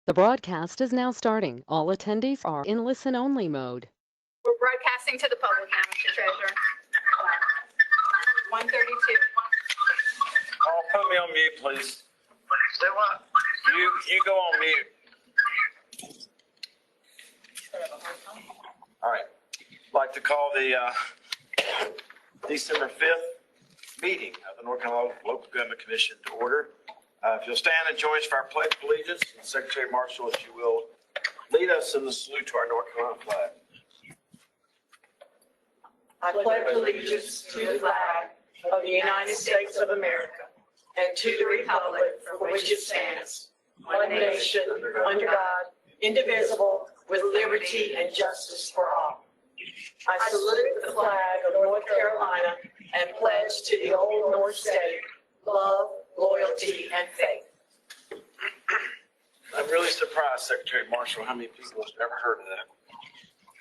The broadcast is now starting. All attendees are in listen-only mode. We're broadcasting to the public now, Mr. Treasurer. 132. Oh, put me on mute, please. Say what? You go on mute. All right. I'd like to call the December 5th meeting of the North Carolina Local Government Commission to order. If you'll stand and join us for our Pledge of Allegiance, and Secretary Marshall, if you will, lead us in the salute to our North Carolina flag. I pledge allegiance to the flag of the United States of America and to the republic for which it stands, one nation, under God, indivisible, with liberty and justice for all. I salute the flag of North Carolina and pledge to the old North State love, loyalty, and faith. I'm really surprised, Secretary Marshall, how many people have never heard of that.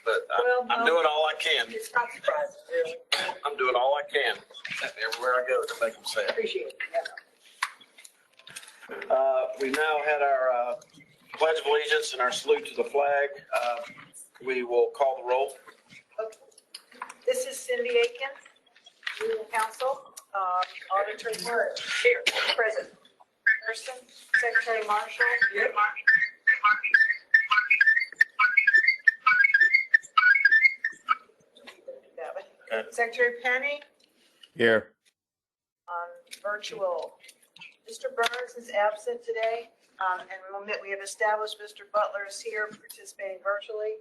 But I'm Well, doing all I can. It's not surprising, really. I'm doing all I can everywhere I go to make them say it. Appreciate it. We've now had our Pledge of Allegiance and our salute to the flag. We will call the roll. This is Cindy Aiken, Legal Counsel, Auditor Bird, here, present. Person, Secretary Marshall, here. Okay. Secretary Penny, Here. virtual. Mr. Burns is absent today, and we have established Mr. Butler is here participating virtually.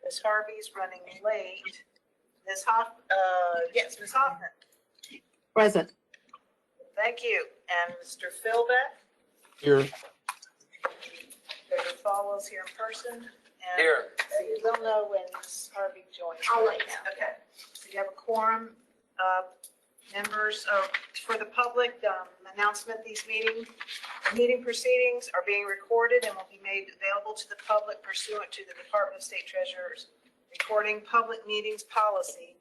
Ms. Harvey's running late. Ms. Ms. Hoffman. Present. Thank you. And Mr. Philbeck, Here. Mr. Follows here in person. And Here. We'll know when Ms. Harvey joins. I'll let you know. Okay. So you have a quorum. Members for the public, announcement, these meeting proceedings are being recorded and will be made available to the public pursuant to the Department of State Treasurer's recording public meetings policy.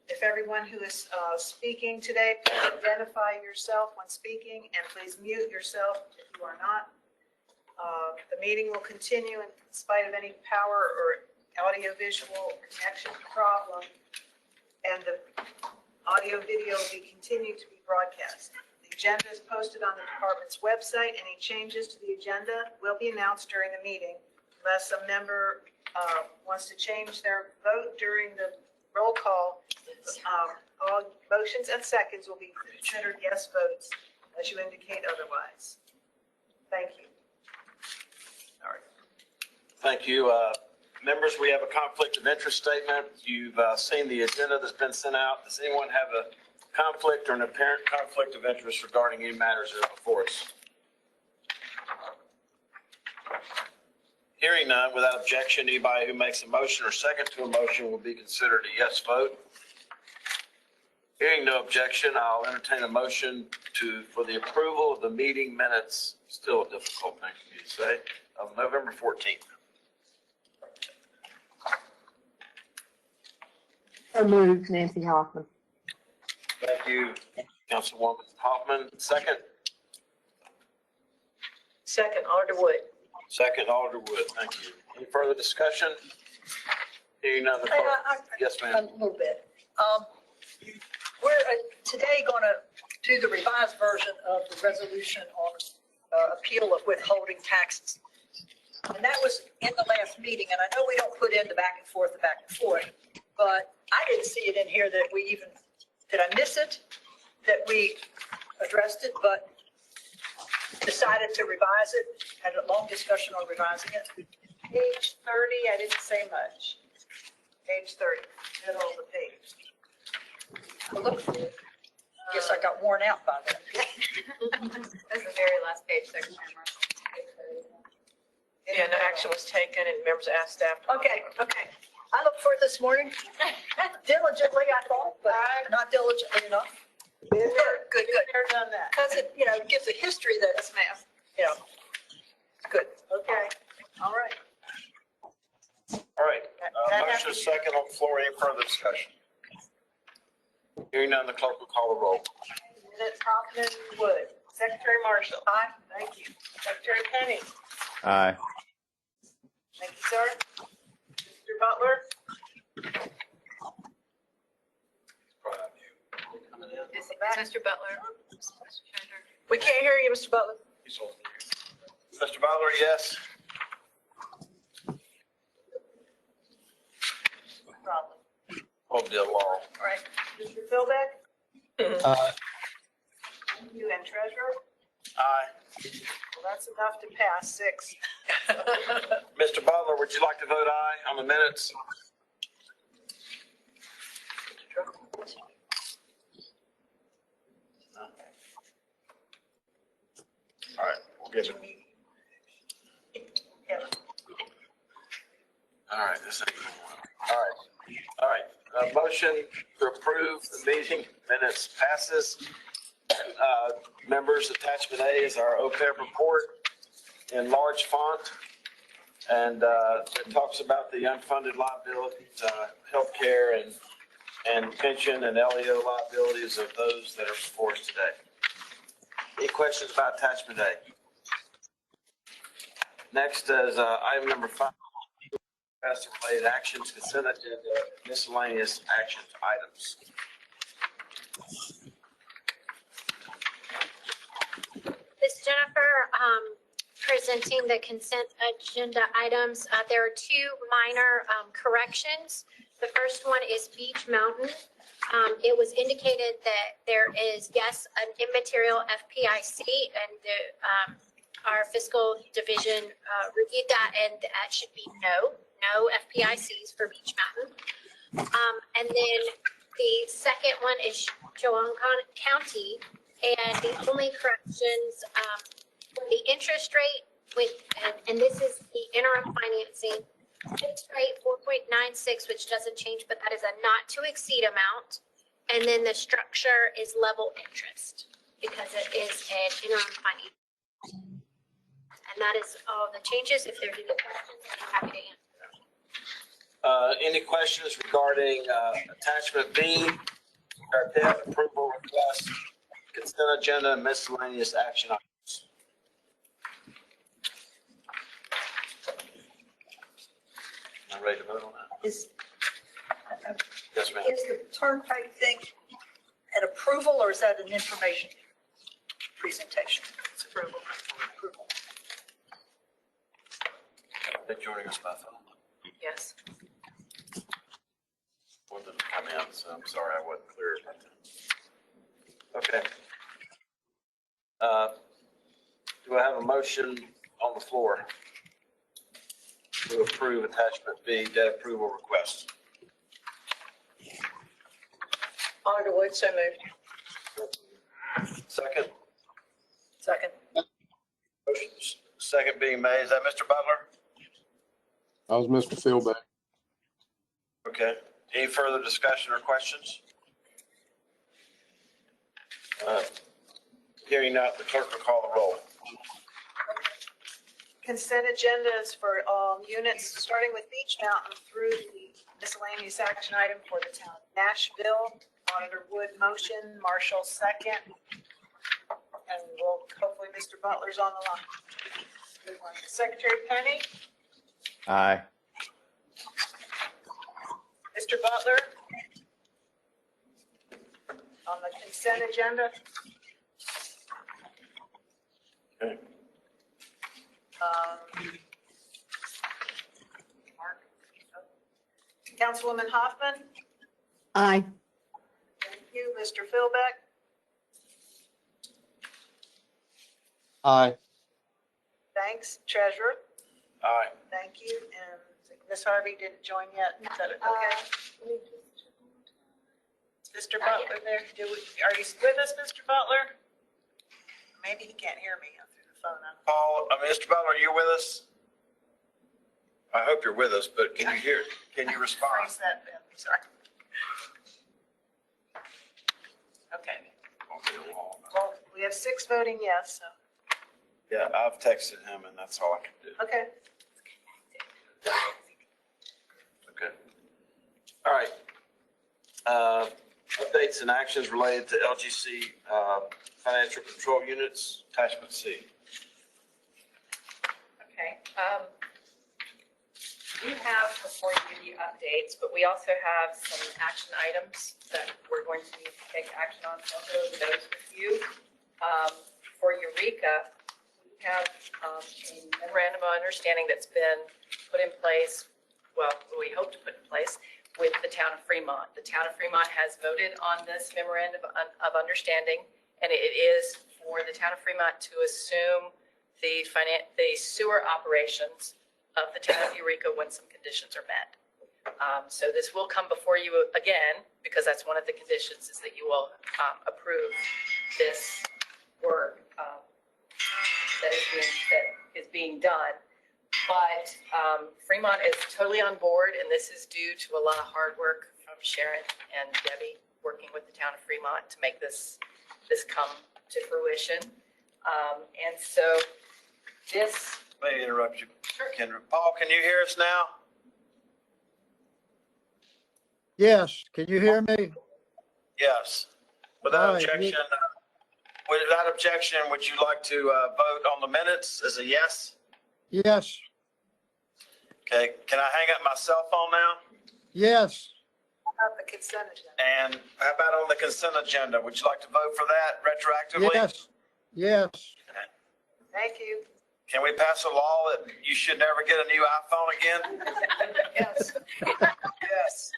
If everyone who is speaking today, please identify yourself when speaking and please mute yourself if you are not. The meeting will continue in spite of any power or audio-visual connection problem, and the audio-video will be continued to be broadcast. The agenda is posted on the department's website. Any changes to the agenda will be announced during the meeting unless a member wants to change their vote during the roll call. All motions and seconds will be considered yes votes as you indicate otherwise. Thank you. All right. Thank you. Members, we have a conflict of interest statement. You've seen the agenda that's been sent out. Does anyone have a conflict or an apparent conflict of interest regarding any matters that are before us? Hearing none, without objection, anybody who makes a motion or second to a motion will be considered a yes vote. Hearing no objection, I'll entertain a motion for the approval of the meeting minutes, still a difficult thing for me to say, of November 14th. So moved, Nancy Hoffman. Thank you, Councilwoman Hoffman. Second? Second, Auditor Wood. Second, Alder Wood. Thank you. Any further discussion? Hearing none, the clerk. Yes, ma'am. A little bit. We're today going to do the revised version of the resolution on appeal of withholding taxes. And that was in the last meeting, and I know we don't put in the back and forth, but I didn't see it in here that we even, did I miss it? That we addressed it, but decided to revise it, had a long discussion on revising it. Page 30, I didn't say much. Page 30, middle of the page. Guess I got worn out by then. That's the very last page, Secretary Marshall. Yeah, no action was taken and members asked staff. Okay. I looked for it this morning diligently, I thought, but not diligently enough. Good. Good. Done that. Because it, gives a history that, Yes, ma'am. it's good. Okay, all right. All right. Motion is second on the floor. Any further discussion? Hearing none, the clerk will call the roll. Minutes, Hoffman, Wood. Secretary Marshall. Aye. Thank you. Secretary Penny. Aye. sir. Mr. Butler? Is Mr. Butler? We can't hear you, Mr. Butler. Mr. Butler, yes? Problem. Oh, dear Laurel. All right. Mr. Philbeck? Aye. Thank you, and treasurer? Aye. Well, that's enough to pass, 6. Mr. Butler, would you like to vote aye on the minutes? All right, we'll give it. Yeah. All right, this ain't going well. All right. Motion to approve the meeting minutes passes. Members, attachment A is our OPEB report in large font. And it talks about the unfunded liabilities, healthcare and pension and LEO liabilities of those that are before us today. Any questions about attachment A? Next is item number 5, pass related actions, consent agenda, miscellaneous action items. This is Jennifer, presenting the consent agenda items. There are 2 minor corrections. The first one is Beach Mountain. It was indicated that there is, yes, an immaterial FPIC, and our fiscal division reviewed that, and that should be no FPICs for Beach Mountain. And then the second one is Joan County, and the only corrections, the interest rate with, and this is the interim financing, fixed rate 4.96, which doesn't change, but that is a not to exceed amount. And then the structure is level interest because it is an interim financing. And that is all the changes. If there's any questions, I'm happy to answer. Any questions regarding attachment B, our debt approval request, consent agenda, and miscellaneous action items? Am I ready to vote on that? Is Yes, ma'am. the turnpike thing an approval or is that an information presentation? It's approval. Approval. They're joining us by phone. Yes. One didn't come in, so I'm sorry I wasn't clear about that. Okay. Do I have a motion on the floor to approve attachment B, debt approval request? Underwood, so moved. Second? Second. Motion second being made. Is that Mr. Butler? I was Mr. Philbeck. Okay. Any further discussion or questions? Hearing none, the clerk will call the roll. Consent agenda is for all units, starting with Beach Mountain through the miscellaneous action item for the town of Nashville. Auditor Wood motion, Marshall second. And we'll, hopefully Mr. Butler's on the line. Secretary Penny, Aye. Mr. Butler. On the consent agenda. Okay. Mark. Councilwoman Hoffman, Aye. thank you. Mr. Philbeck, Aye. thanks. Treasurer, Aye. thank you. And Ms. Harvey didn't join yet. Is that okay? Mr. Butler there, are you with us, Mr. Butler? Maybe he can't hear me through the phone. Paul, Mr. Butler, you with us? I hope you're with us, but can you hear, can you respond? Freeze that, Ben, sorry. Okay, well, we have 6 voting yes, so, Yeah, I've texted him and that's all I can do. okay. Okay. All right. Updates and actions related to LGC financial control units, attachment C. Okay. We have before you the updates, but we also have some action items that we're going to need to take action on. So I'll go over those with you. For Eureka, we have a memorandum of understanding that's been put in place, well, we hope to put in place with the town of Fremont. The town of Fremont has voted on this memorandum of understanding, and it is for the town of Fremont to assume the sewer operations of the town of Eureka when some conditions are met. So this will come before you again, because that's one of the conditions, is that you will approve this work that is being done. But Fremont is totally on board, and this is due to a lot of hard work from Sharon and Debbie working with the town of Fremont to make this come to fruition. And so this. Let me interrupt you. Sure. Paul, can you hear us now? Yes, can you hear me? Yes. All Without right, objection, would you like to vote on the minutes as a yes? Yes, Okay, can I hang up my cell phone now? yes, About the consent agenda. And how about on the consent agenda? Would you like to vote for that retroactively? yes, yes. Thank you. Can we pass a law that you should never get a new iPhone again? Yes. Yes.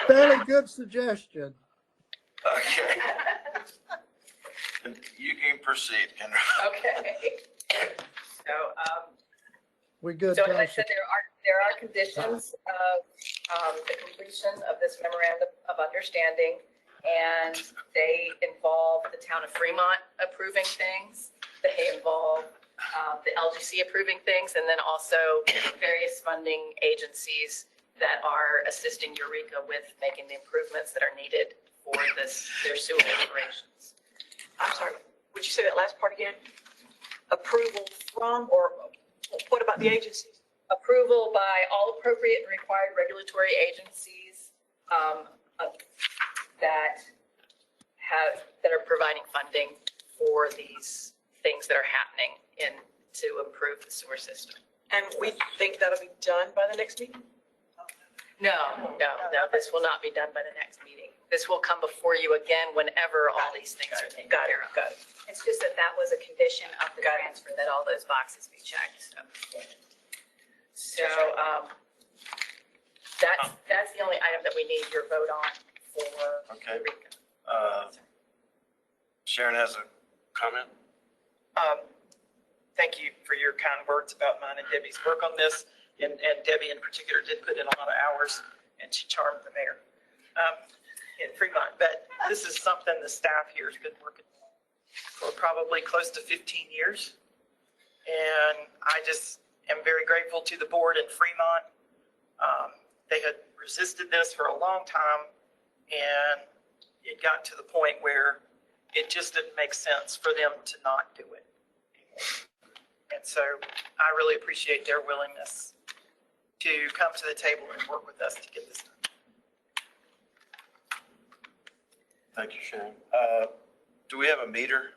Very good suggestion. Okay. You can proceed, Kendra. Okay. So, We good, so as I Council? said, there are conditions of the completion of this memorandum of understanding, and they involve the town of Fremont approving things. They involve the LGC approving things, and then also various funding agencies that are assisting Eureka with making the improvements that are needed for their sewer operations. I'm sorry, would you say that last part again? Approval from, or what about the agencies? Approval by all appropriate and required regulatory agencies that are providing funding for these things that are happening to improve the sewer system. And we think that'll be done by the next meeting? No, this will not be done by the next meeting. This will come before you again whenever all these things are taken Got it, care of. got it. It's just that was a condition of the Got it. transfer, that all those boxes be checked, So, that's the only item that we need your vote on for Okay. Eureka. Sharon has a comment. Thank you for your kind words about mine and Debbie's work on this. And Debbie in particular did put in a lot of hours, and she charmed the mayor in Fremont. But this is something the staff here has been working on for probably close to 15 years. And I just am very grateful to the board in Fremont. They had resisted this for a long time, and it got to the point where it just didn't make sense for them to not do it. And so I really appreciate their willingness to come to the table and work with us to get this done. Thank you, Sharon. Do we have a meter?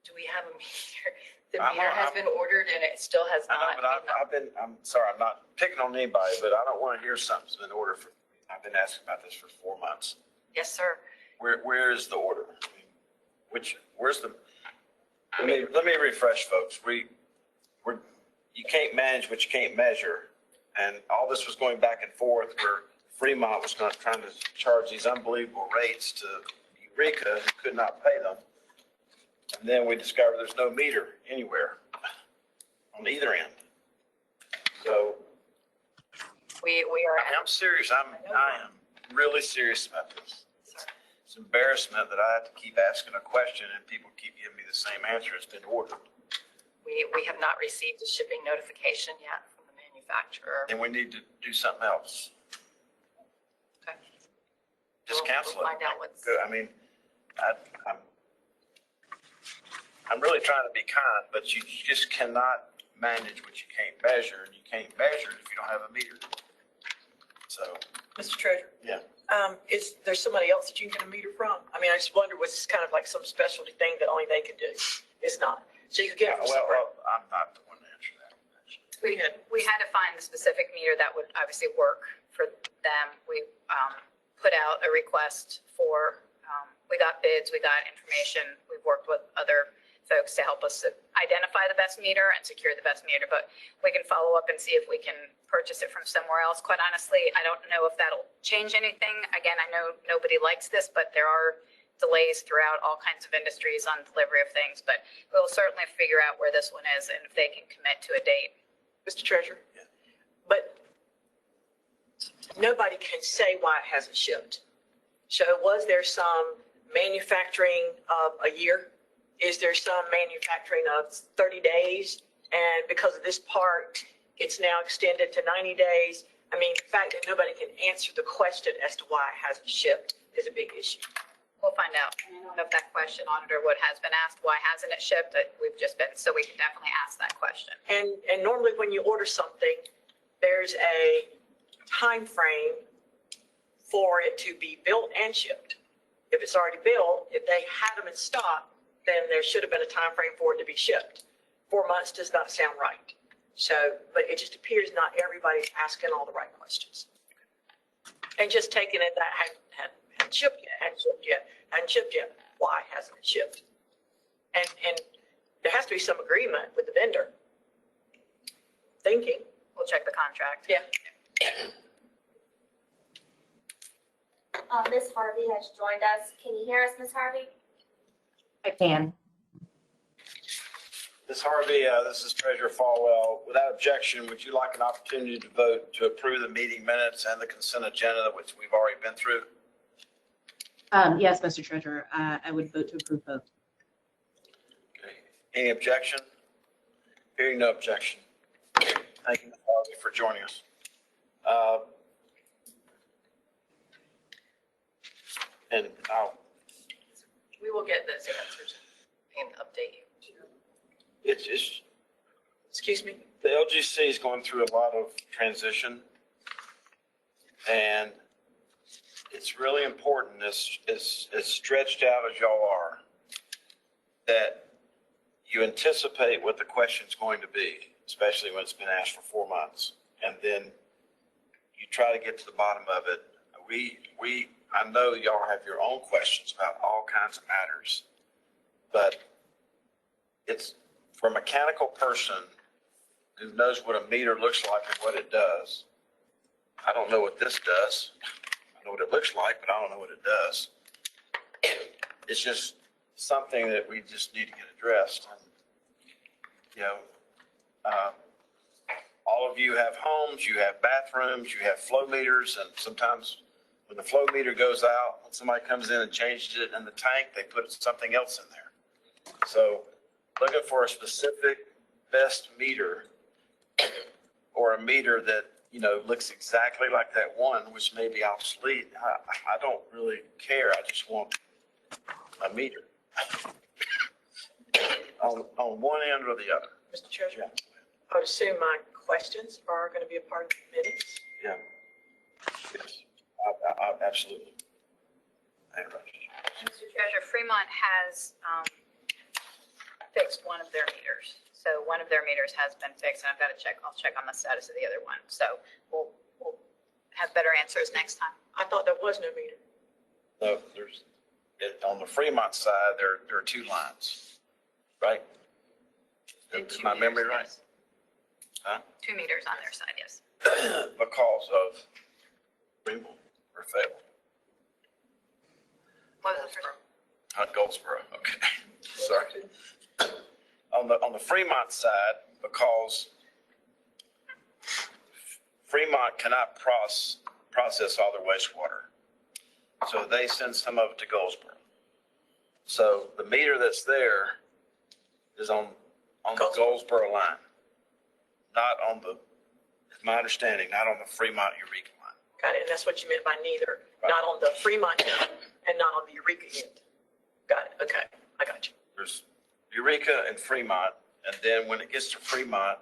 Do we have a meter? The I'm- meter has I'm- been ordered and it still has I know, not. but I'm sorry, I'm not picking on anybody, but I don't want to hear something's been ordered for, I've been asking about this for 4 months. Yes, sir. Where is the order? I mean, where's the, let me refresh folks. You can't manage what you can't measure. And all this was going back and forth where Fremont was not trying to charge these unbelievable rates to Eureka, who could not pay them. And then we discovered there's no meter anywhere on either end. So We are, I'm serious. I am really serious about this. It's embarrassment that I have to keep asking a question and people keep giving me the same answer. It's been ordered. we have not received a shipping notification yet from the manufacturer. And we need to do something else. Okay. Just cancel it. We'll find out what's. Good. I mean, I'm really trying to be kind, but you just cannot manage what you can't measure, and you can't measure it if you don't have a meter. So, Mr. Treasurer? yeah. Is there somebody else that you can get a meter from? I mean, I just wonder, was this kind of like some specialty thing that only they could do? It's not. So you could get it from somewhere. Well, I'm not the one to answer that. We had to find the specific meter that would obviously work for them. We put out a request for, we got bids, we got information. We've worked with other folks to help us identify the best meter and secure the best meter, but we can follow up and see if we can purchase it from somewhere else. Quite honestly, I don't know if that'll change anything. Again, I know nobody likes this, but there are delays throughout all kinds of industries on delivery of things, but we'll certainly figure out where this one is and if they can commit to a date. Mr. Treasurer? But nobody can say why it hasn't shipped. So was there some manufacturing of a year? Is there some manufacturing of 30 days? And because of this part, it's now extended to 90 days. I mean, the fact that nobody can answer the question as to why it hasn't shipped is a big issue. We'll find out. I don't know if that question, Auditor, what has been asked, why hasn't it shipped? We've just been, so we can definitely ask that question. And normally when you order something, there's a time frame for it to be built and shipped. If it's already built, if they had them in stock, then there should have been a time frame for it to be shipped. 4 months does not sound right. So, but it just appears not everybody's asking all the right questions. And just taking it that hadn't shipped yet, hadn't shipped yet. Why hasn't it shipped? And there has to be some agreement with the vendor. Thinking. We'll check the contract. Yeah. Ms. Harvey has joined us. Can you hear us, Ms. Harvey? I can. Ms. Harvey, this is Treasurer Falwell. Without objection, would you like an opportunity to vote to approve the meeting minutes and the consent agenda, which we've already been through? Yes, Mr. Treasurer, I would vote to approve both. Okay. Any objection? Hearing no objection. Thank you, Ms. Harvey, for joining us. And We will get those answers and update you. it's Excuse me? the LGC is going through a lot of transition, and it's really important, as stretched out as y'all are, that you anticipate what the question's going to be, especially when it's been asked for 4 months, and then you try to get to the bottom of it. I know y'all have your own questions about all kinds of matters, but it's for a mechanical person who knows what a meter looks like and what it does. I don't know what this does. I know what it looks like, but I don't know what it does. It's just something that we just need to get addressed. And, you know, all of you have homes, you have bathrooms, you have flow meters, and sometimes when the flow meter goes out, when somebody comes in and changes it in the tank, they put something else in there. So looking for a specific best meter, or a meter that, you know, looks exactly like that one, which may be obsolete. I don't really care. I just want a meter on one end or the other. Mr. Treasurer? I would assume my questions are going to be a part of the minutes. Yeah. Yes. Absolutely. Thank you. Mr. Treasurer, Fremont has fixed one of their meters. So one of their meters has been fixed, and I've got to check, I'll check on the status of the other one. So we'll have better answers next time. I thought there was no meter. No, on the Fremont side, there are 2 lines, right? And Is 2 my meters, memory right? yes. Huh? 2 meters on their side, yes. Because of Greenville or Fayetteville? What was the first? Goldsboro, okay. Sorry. On the Fremont side, because Fremont cannot process all their wastewater, so they send some of it to Goldsboro. So the meter that's there is on the Goldsboro line, not on the, it's my understanding, not on the Fremont Eureka line. Got it. And that's what you meant by neither. Right. Not on the Fremont end and not on the Eureka end. Got it. Okay. I got you. There's Eureka and Fremont, and then when it gets to Fremont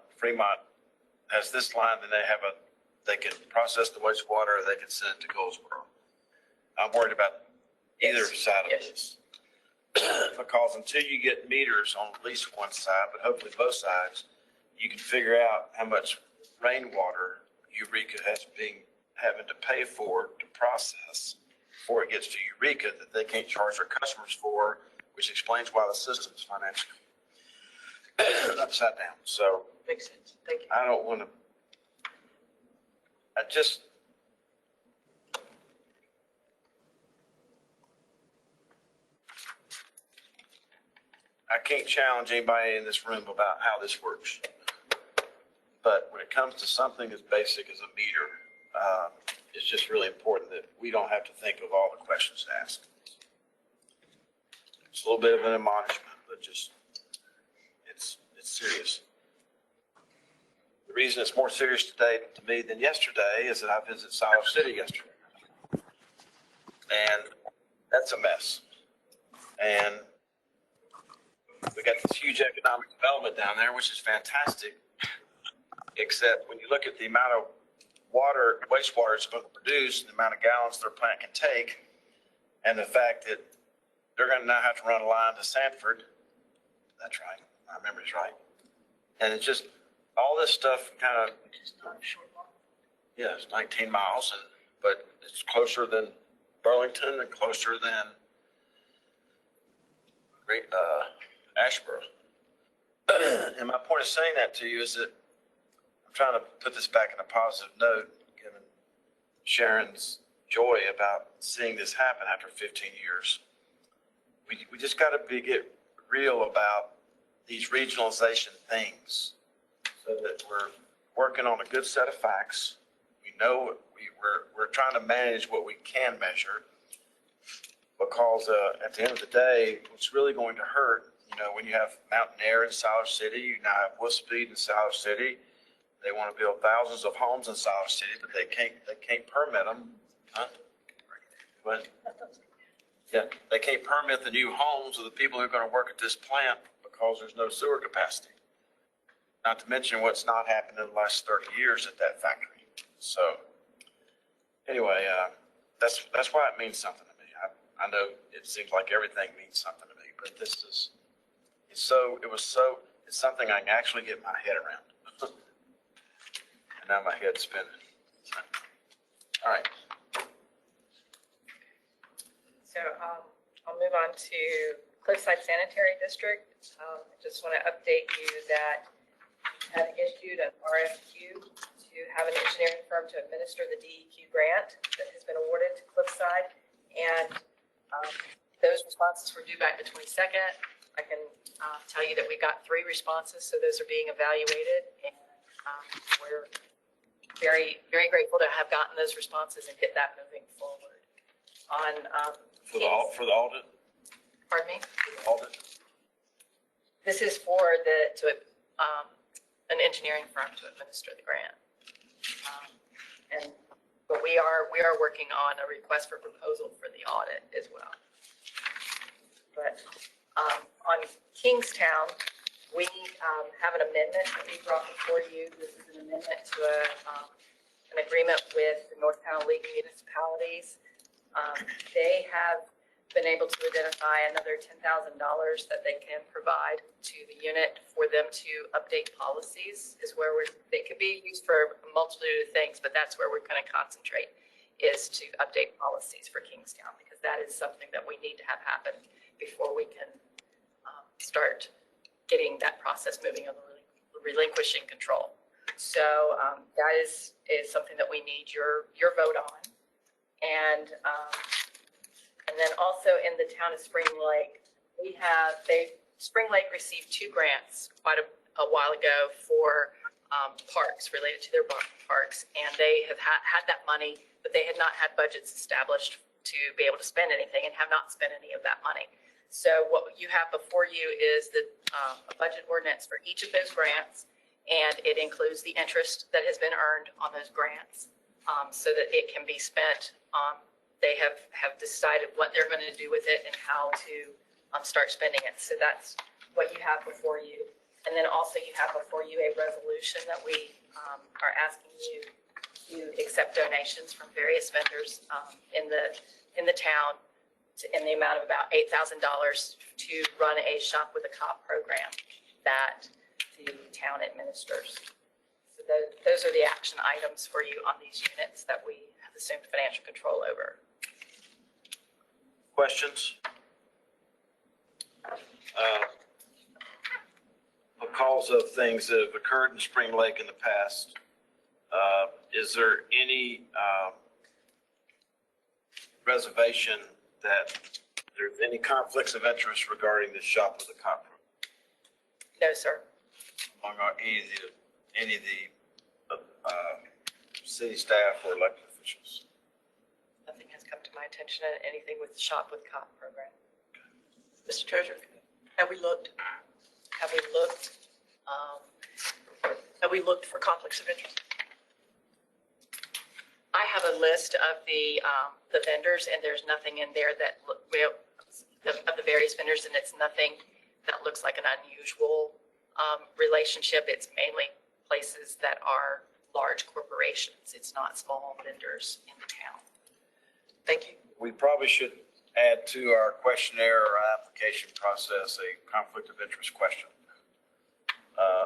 has this line, then they can process the wastewater, or they can send it to Goldsboro. I'm worried about either side of this. Because until you get meters on at least one side, but hopefully both sides, you can figure out how much rainwater Eureka has been having to pay for to process before it gets to Eureka that they can't charge their customers for, which explains why the system's financially upside down. So Makes sense. Thank you. I don't want to, I can't challenge anybody in this room about how this works. But when it comes to something as basic as a meter, it's just really important that we don't have to think of all the questions to ask. It's a little bit of an admonishment, but just, it's serious. The reason it's more serious today to me than yesterday is that I visited Siler City yesterday. And that's a mess. And we got this huge economic development down there, which is fantastic. Except when you look at the amount of water, wastewater it's supposed to produce, and the amount of gallons their plant can take, and the fact that they're going to now have to run a line to Sanford. That's right. My memory's right. And it's just all this stuff kind of, yeah, it's 19 miles, but it's closer than Burlington and closer than Asheboro. And my point of saying that to you is that I'm trying to put this back in a positive note, given Sharon's joy about seeing this happen after 15 years. We just got to get real about these regionalization things so that we're working on a good set of facts. We know we're trying to manage what we can measure, because at the end of the day, what's really going to hurt, when you have Mountain Air in Siler City, you now have Wolfspeed in Siler City. They want to build thousands of homes in Siler City, but they can't permit them. Huh? What? Yeah, they can't permit the new homes of the people who are going to work at this plant because there's no sewer capacity. Not to mention what's not happened in the last 30 years at that factory. So anyway, that's why it means something to me. I know it seems like everything means something to me, but it's something I can actually get my head around. And now my head's spinning. All right. So I'll move on to Cliffside Sanitary District. I just want to update you that we have issued an RFQ to have an engineering firm to administer the DEQ grant that has been awarded to Cliffside. And those responses were due back the 22nd. I can tell you that we got 3 responses, so those are being evaluated. And we're very, very grateful to have gotten those responses and get that moving forward. For the audit? Pardon me? For the audit? This is for an engineering firm to administer the grant. But we are working on a request for proposal for the audit as well. But on Kingstown, we have an amendment that we brought before you. This is an amendment to an agreement with the North Carolina League of Municipalities. They have been able to identify another $10,000 that they can provide to the unit for them to update policies. Is where they could be used for a multitude of things, but that's where we're going to concentrate, is to update policies for Kingstown, because that is something that we need to have happen before we can start getting that process moving on relinquishing control. So that is something that we need your vote on. And then also in the town of Spring Lake, Spring Lake received 2 grants quite a while ago for parks, related to their parks. And they have had that money, but they had not had budgets established to be able to spend anything, and have not spent any of that money. So what you have before you is a budget ordinance for each of those grants, and it includes the interest that has been earned on those grants, so that it can be spent. They have decided what they're going to do with it and how to start spending it. So that's what you have before you. And then also you have before you a resolution that we are asking you to accept donations from various vendors in the town in the amount of about $8,000 to run a Shop with a Cop program that the town administers. So those are the action items for you on these units that we have assumed financial control over. Questions? Because of things that have occurred in Spring Lake in the past, is there any reservation that there's any conflicts of interest regarding the shop with the cop room No, sir. among any of the city staff or elected officials? Nothing has come to my attention on anything with the Shop with Cop program. Mr. Treasurer, have we looked? Have we looked for conflicts of interest? I have a list of the vendors, and there's nothing in there that, of the various vendors, and it's nothing that looks like an unusual relationship. It's mainly places that are large corporations. It's not small vendors in the town. Thank you. We probably should add to our questionnaire or application process a conflict of interest question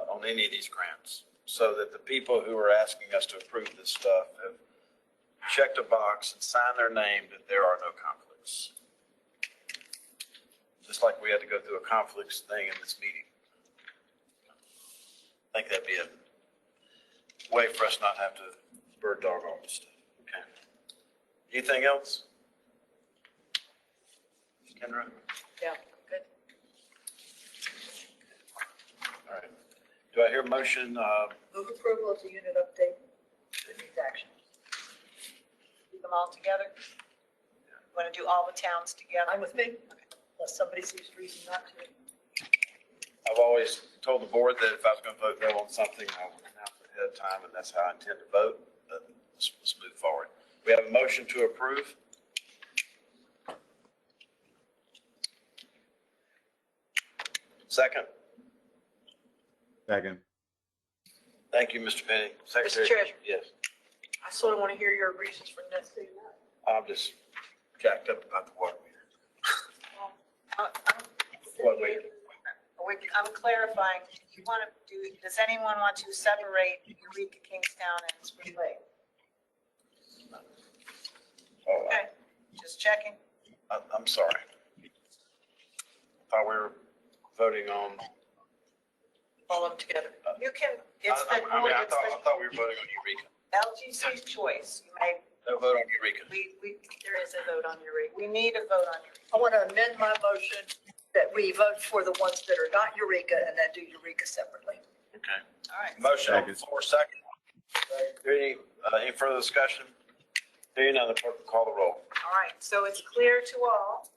on any of these grants, so that the people who are asking us to approve this stuff have checked a box and signed their name that there are no conflicts. Just like we had to go through a conflicts thing in this meeting. I think that'd be a way for us not to have to bird dog all this stuff. Okay. Anything else? Kendra? Yeah, good. All right. Do I hear a motion? Move approval of the unit update. It needs action. Do them all together? Want to do all the towns together? Fine with me, unless somebody sees reason not to. I've always told the board that if I was going to vote no on something, I would announce it ahead of time, and that's how I intend to vote. But let's move forward. We have a motion to approve. Second. Second. Thank you, Mr. Penny. Secretary? Treasurer. Yes. I sort of want to hear your reasons for not saying that. I'm just jacked up about the water meter. What meter? I'm clarifying, you want to do, does anyone want to separate Eureka, Kingstown, and Spring Lake? Oh, Okay, just checking. I'm sorry. Thought we were voting on. All of them together. You can, it's I the, mean, I it's the thought we were voting on Eureka. LGC's choice. You may, No vote on Eureka. There is a vote on your rate. we need a vote on Eureka. I want to amend my motion that we vote for the ones that are not Eureka and then do Eureka separately. Okay. All right. Motion on the Second. floor, second. Any further discussion? Hearing none, the clerk will call the roll. All right, so it's clear to all.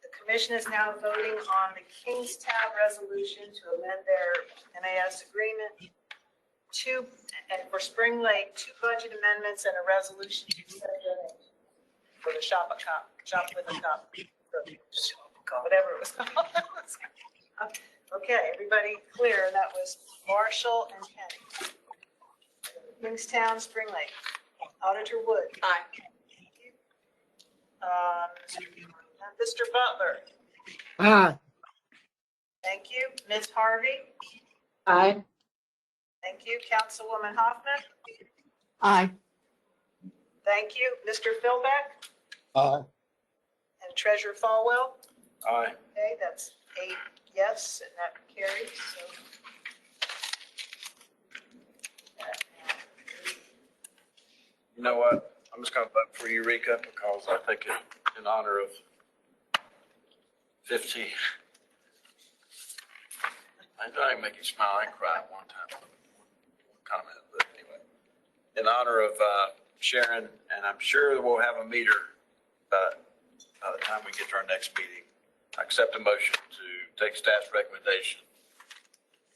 The commission is now voting on the Kingstown resolution to amend their MAS agreement. And for Spring Lake, 2 budget amendments and a resolution to set donation for the shop with a cop. Whatever it was called. Okay, everybody clear? That was Marshall and Kenny. Kingstown, Spring Lake. Auditor Wood. Aye. Mr. Butler. Aye. Thank you. Ms. Harvey. Aye. Thank you. Councilwoman Hoffman. Aye. Thank you. Mr. Philbeck Aye. and Treasurer Falwell. Aye. Okay, that's 8 yes, and that carries. So. You know what? I'm just going to vote for Eureka because I think in honor of 15. I don't even make you smile. I cried one time. One comment, but anyway. In honor of Sharon, and I'm sure we'll have a meter by the time we get to our next meeting. I accept a motion to take staff's recommendation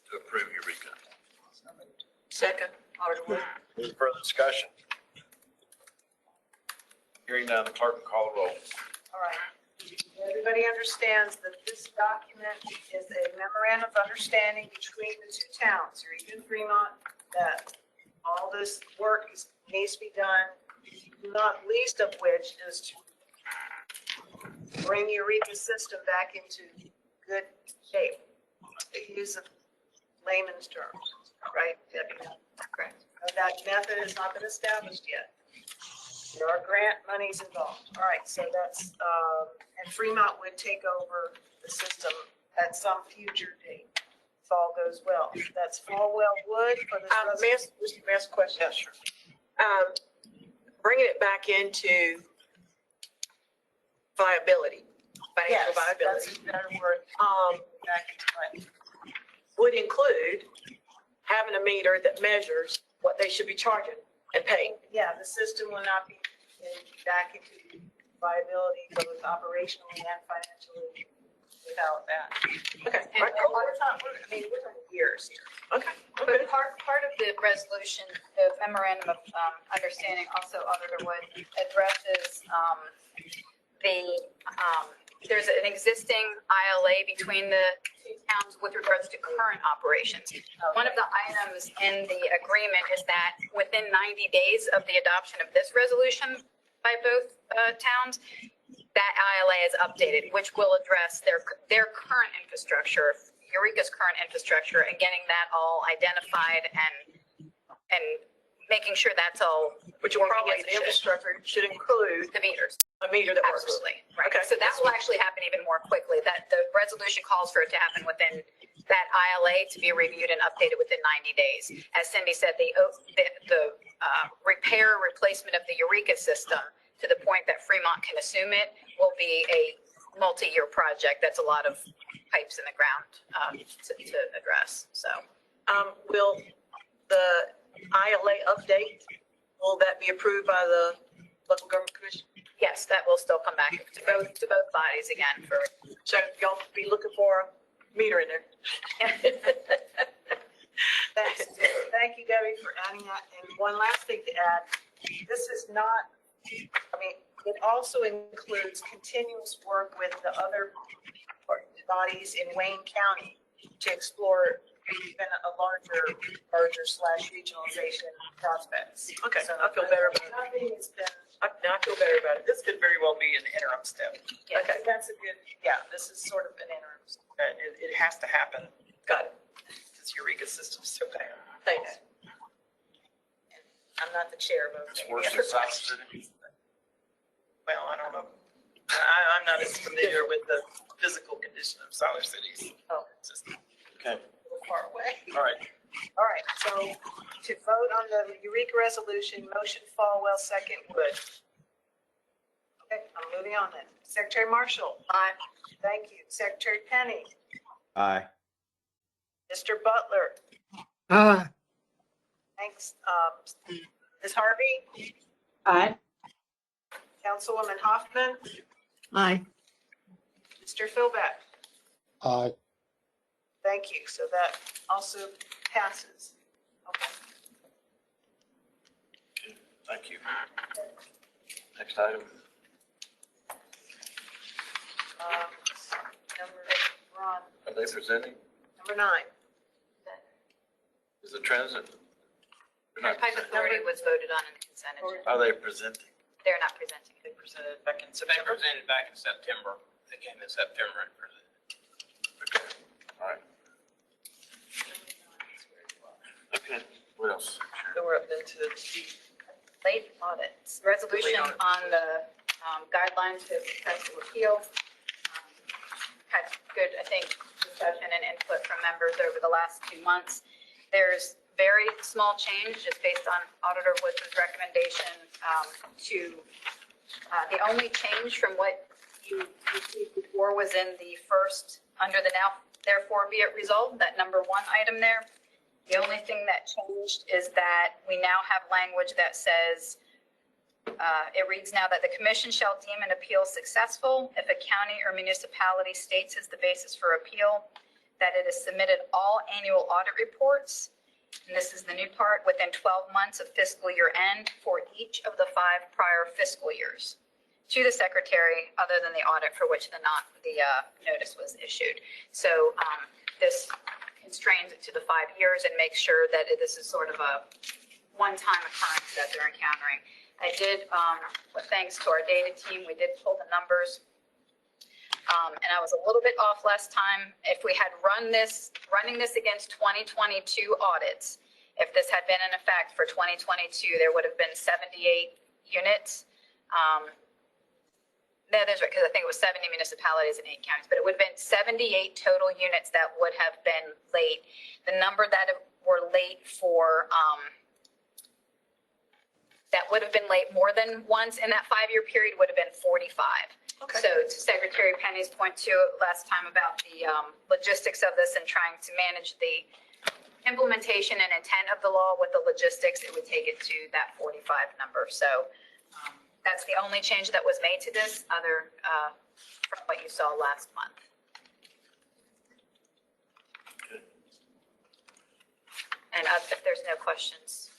to approve Eureka. Second, Auditor Wood. Any further discussion? Hearing none, the clerk will call the roll. All right. Everybody understands that this document is a memorandum of understanding between the 2 towns, Eureka and Fremont, that all this work needs to be done, not least of which is to bring Eureka's system back into good shape. The use of layman's terms, right, Debbie? Correct. That method has not been established yet. There are grant monies involved. All right, so that's, and Fremont would take over the system at some future date, if all goes well. That's Falwell Wood for this. May I ask a question? Yeah, sure. Bringing it back into viability, Yes, financial viability, that's a better word. Back into play. would include having a meter that measures what they should be charging and paying. Yeah, the system will not be back into viability, both operationally and financially without that. Okay. And we're talking years here. Okay. But part of the resolution, the memorandum of understanding, also Auditor Wood addresses there's an existing ILA between the two towns with regards to current operations. One of the items in the agreement is that within 90 days of the adoption of this resolution by both towns, that ILA is updated, which will address their current infrastructure, Eureka's current infrastructure, and getting that all identified and making sure that's all. Which will probably, the infrastructure should include The meters. a meter that works. Absolutely, right. Okay. So that will actually happen even more quickly. That the resolution calls for it to happen within that ILA to be reviewed and updated within 90 days. As Cindy said, the repair replacement of the Eureka system to the point that Fremont can assume it will be a multi-year project. That's a lot of pipes in the ground to address. So Will the ILA update, will that be approved by the local government commission? yes, that will still come back to both bodies again for. So y'all be looking for a meter in there. Thanks. Thank you, Debbie, for adding that. And one last thing to add, this is not, it also includes continuous work with the other bodies in Wayne County to explore even a larger merger/regionalization prospects. Okay, So I feel better about it. nothing has been, Now I feel better about it. This could very well be an interim step. okay, that's a good, yeah, this is sort of an interim. It has to happen. Got it. Because Eureka system's so bad. Thanks. I'm not the chair of It's it. worse than South City. Well, I don't know. I'm not as familiar with the physical condition of Siler City's Oh. system. Okay, Far away. all right. All right, so to vote on the Eureka resolution, motion Falwell, second Wood. Okay, I'm moving on then. Secretary Marshall? Aye. Thank you. Secretary Penny? Aye. Mr. Butler? Aye. Thanks. Ms. Harvey? Aye. Councilwoman Hoffman? Aye. Mr. Philbeck? Aye. Thank you. So that also passes. Okay. Thank you. Next item. We're on Are they presenting? number 9. Is it transit? They're not Pipe presenting. Authority was voted on in the consent agenda. Are they presenting? They're not presenting. They presented back in They September. presented back in September. They came in September and presented. Okay, all right. Okay, what else? Then we're up into D. Late audits, resolution on the guidelines for successful appeal. Had good, I think, discussion and input from members over the last 2 months. There's very small change just based on Auditor Woods' recommendation the only change from what you received before was in the first, under the now therefore be it resolved, that number 1 item there. The only thing that changed is that we now have language that says, it reads now that the commission shall deem an appeal successful if a county or municipality states as the basis for appeal that it has submitted all annual audit reports, and this is the new part, within 12 months of fiscal year end for each of the 5 prior fiscal years to the secretary, other than the audit for which the notice was issued. So this constrains it to the 5 years and makes sure that this is sort of a one-time occurrence that they're encountering. I did, with thanks to our data team, we did pull the numbers And I was a little bit off last time. If we had running this against 2022 audits, if this had been in effect for 2022, there would have been 78 units. That is right, because I think it was 70 municipalities in 8 counties, but it would have been 78 total units that would have been late. The number that were late for, that would have been late more than once in that 5-year period would have been 45. Okay. So to Secretary Penny's point too, last time about the logistics of this and trying to manage the implementation and intent of the law with the logistics, it would take it to that 45 number. So that's the only change that was made to this other from what you saw last month. And if there's no questions.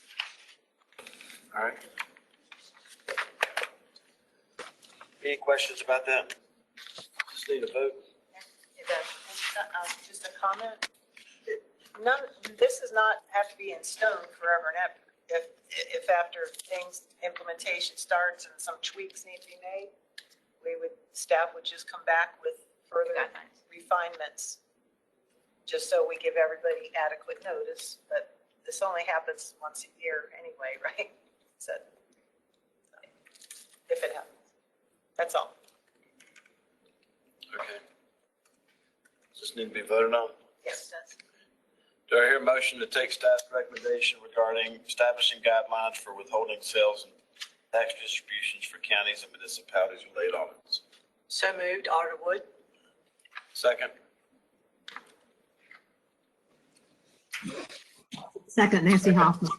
All right. Any questions about that? Just need a vote. Just a comment. This does not have to be in stone forever and ever. If after implementation starts and some tweaks need to be made, staff would just come back with further refinements, just so we give everybody adequate notice. But this only happens once a year anyway, right? So, if it happens, that's all. Okay. Just need to be voted on. Yes, that's. Do I hear a motion to take staff's recommendation regarding establishing guidelines for withholding sales and tax distributions for counties and municipalities with late audits? So moved, Auditor Wood. Second. Second, Nancy Hoffman.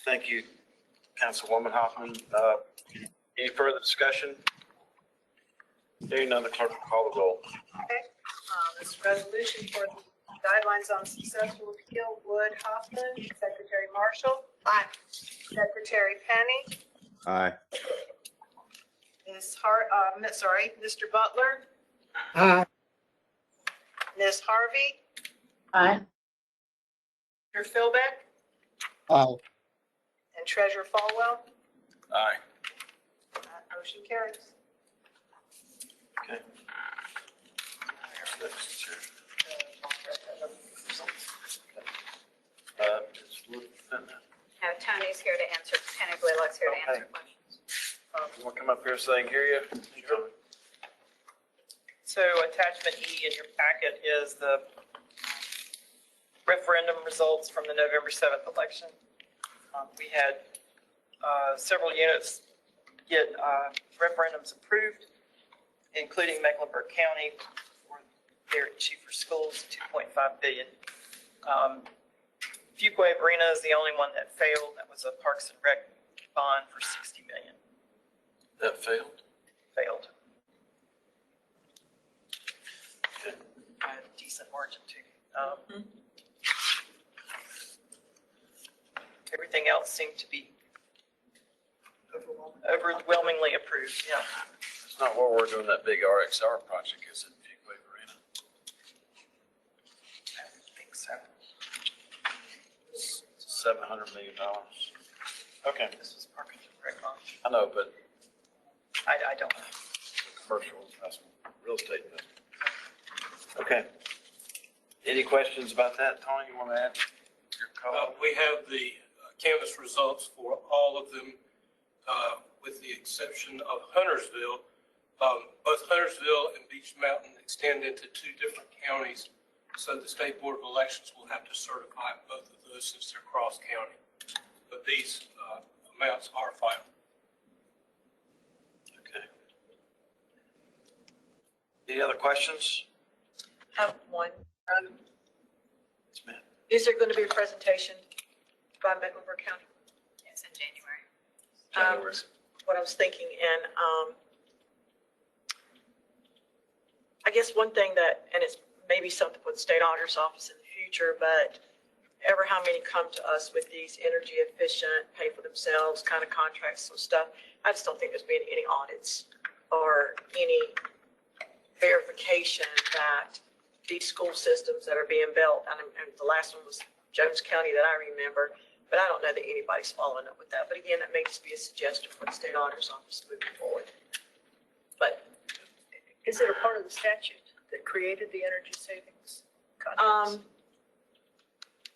Thank you, Councilwoman Hoffman. Any further discussion? Hearing none, the clerk will call the roll. Okay, this resolution for the guidelines on successful appeal, Wood, Hoffman, Secretary Marshall. Aye. Secretary Penny, Aye. Mr. Butler, Aye. Ms. Harvey, Aye. Mr. Philbeck, Aye. and Treasurer Falwell. Aye. Motion carries. Okay. Now Tony's here to answer, Penny Blaylock's here to answer questions. You want to come up here so they can hear you? So attachment E in your packet is the referendum results from the November 7th election. We had several units get referendums approved, including Mecklenburg County, for their cheaper schools, $2.5 billion. Fuquay Arena is the only one that failed. That was a Parks and Rec bond for $60 million. That failed? Failed. Good. A decent margin too. Everything else seemed to be overwhelmingly approved, yeah. It's not where we're doing that big RXR project, is it, Fuquay Arena? I think so. $700 million. Okay, This was Parks and Rec bond. I know, but I don't know. commercial investment, real estate investment. Okay. Any questions about that, Tony? You want to add your call? We have the canvas results for all of them, with the exception of Huntersville. Both Huntersville and Beach Mountain extend into 2 different counties, so the State Board of Elections will have to certify both of those since they're cross-county. But these amounts are final. Okay. Any other questions? Have one. Yes, ma'am. Is there going to be a presentation by Mecklenburg County? Yes, in January. January. What I was thinking, and I guess one thing that, and it's maybe something for the state auditor's office in the future, but ever how many come to us with these energy efficient, pay for themselves kind of contracts and stuff, I just don't think there's been any audits or any verification that these school systems that are being built, and the last one was Jones County that I remember, but I don't know that anybody's following up with that. But again, that may just be a suggestion for the state auditor's office moving forward. But Is it a part of the statute that created the energy savings contracts?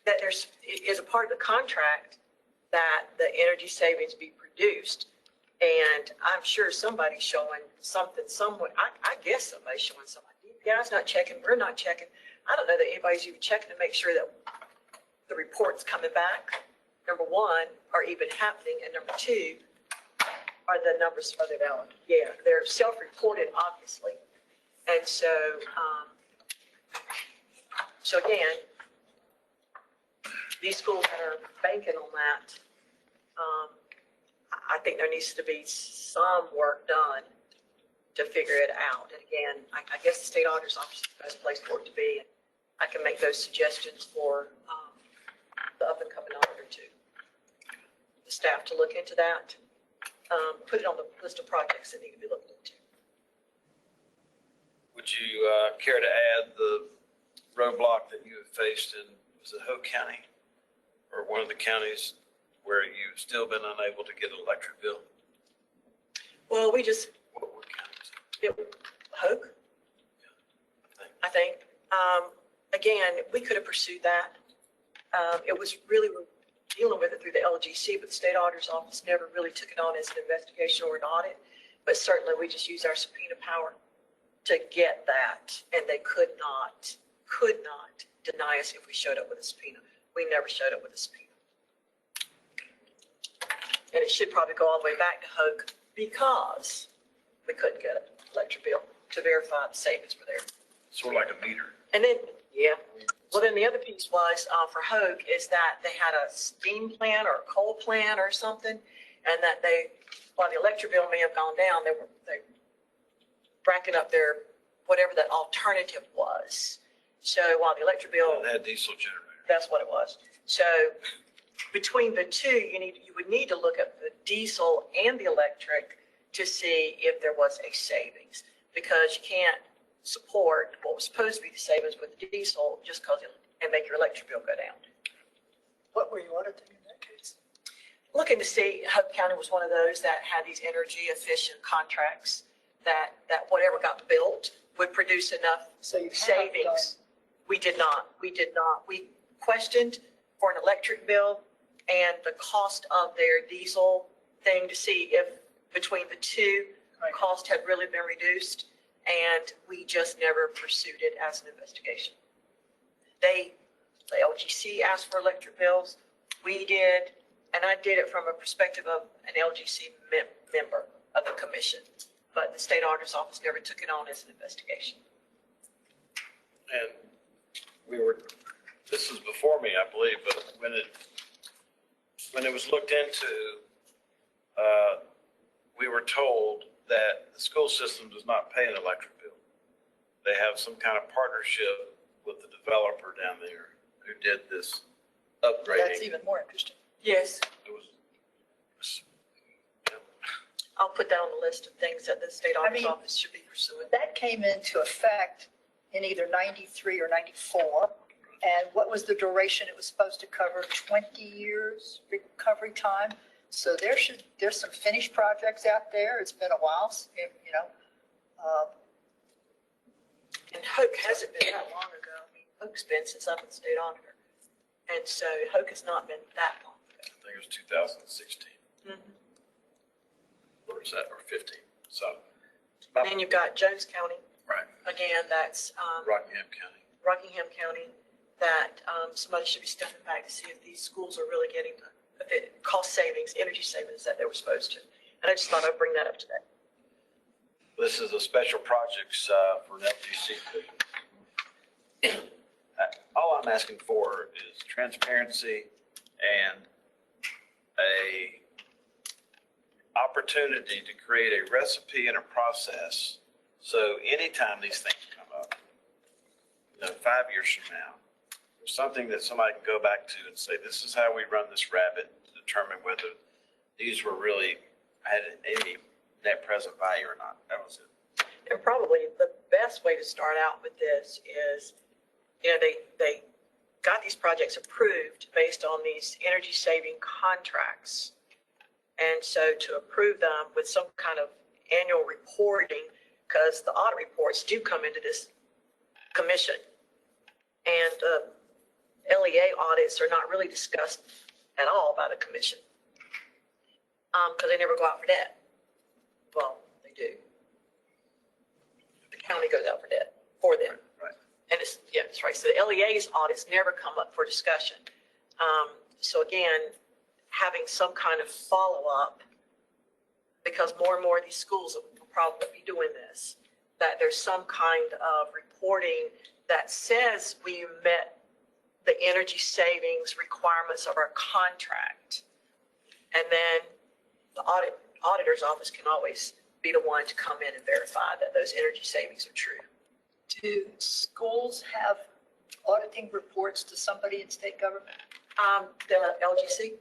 That is a part of the contract that the energy savings be produced. And I'm sure somebody's showing something somewhere. I guess somebody's showing something. DPI's not checking, we're not checking. I don't know that anybody's even checking to make sure that the reports coming back, number one, are even happening, and number two, are the numbers, are they valid? Yeah, they're self-reported, obviously. And so, so again, these schools that are banking on that, I think there needs to be some work done to figure it out. And again, I guess the state auditor's office is the best place for it to be. I can make those suggestions for the up and coming auditor too. The staff to look into that. Put it on the list of projects that need to be looked into. Would you care to add the roadblock that you have faced in, was it Hope County? Or one of the counties where you've still been unable to get an electric bill? Well, we just, What county is it? Hoke, I think. Again, we could have pursued that. It was really dealing with it through the LGC, but the state auditor's office never really took it on as an investigation or an audit. But certainly we just use our subpoena power to get that, and they could not deny us if we showed up with a subpoena. We never showed up with a subpoena. And it should probably go all the way back to Hoke because we couldn't get an electric bill to verify the savings were there. Sort of like a meter. And then, yeah. Well, then the other piece was for Hoke is that they had a steam plant or a coal plant or something, and that while the electric bill may have gone down, they were racking up their, whatever that alternative was. So while the electric bill. They had diesel generator. That's what it was. So between the two, you would need to look at the diesel and the electric to see if there was a savings, because you can't support what was supposed to be the savings with the diesel just because and make your electric bill go down. What were you auditing in that case? Looking to see, Hope County was one of those that had these energy efficient contracts that whatever got built would produce enough So you have savings. We did not. We questioned for an electric bill and the cost of their diesel thing to see if between the two, Right. cost had really been reduced, and we just never pursued it as an investigation. The LGC asked for electric bills, we did, and I did it from a perspective of an LGC member of the commission, but the state auditor's office never took it on as an investigation. And this is before me, I believe, but when it was looked into, we were told that the school system does not pay an electric bill. They have some kind of partnership with the developer down there who did this upgrading. That's even more interesting. Yes. It was, I'll put that on the list of things that the state auditor's mean- office should be pursuing. That came into effect in either 93 or 94. And what was the duration? It was supposed to cover 20 years recovery time. So there's some finished projects out there. It's been a while, you know. And Hoke hasn't been that long ago. I mean, Hoke's been since I've been state auditor. And so Hoke has not been that long ago. I think it was 2016, Mhm. or is that, or 15? So, And then you've got Jones County, right, again, that's Rockingham County. Rockingham County, that somebody should be stepping back to see if these schools are really getting the cost savings, energy savings that they were supposed to. And I just thought I'd bring that up today. This is a special projects for an LGC. All I'm asking for is transparency and a opportunity to create a recipe and a process. So anytime these things come up, 5 years from now, there's something that somebody can go back to and say, this is how we run this rabbit to determine whether these were really had any net present value or not. That was it. And probably the best way to start out with this is, they got these projects approved based on these energy saving contracts. And so to approve them with some kind of annual reporting because the audit reports do come into this commission. And LEA audits are not really discussed at all by the commission because they never go out for debt. Well, they do. The county goes out for debt for them. Right. And it's, yeah, that's right. So the LEA's audits never come up for discussion. So again, having some kind of follow-up, because more and more of these schools will probably be doing this, that there's some kind of reporting that says we met the energy savings requirements of our contract. And then the auditor's office can always be the one to come in and verify that those energy savings are true. Do schools have auditing reports to somebody in state government? The LGC,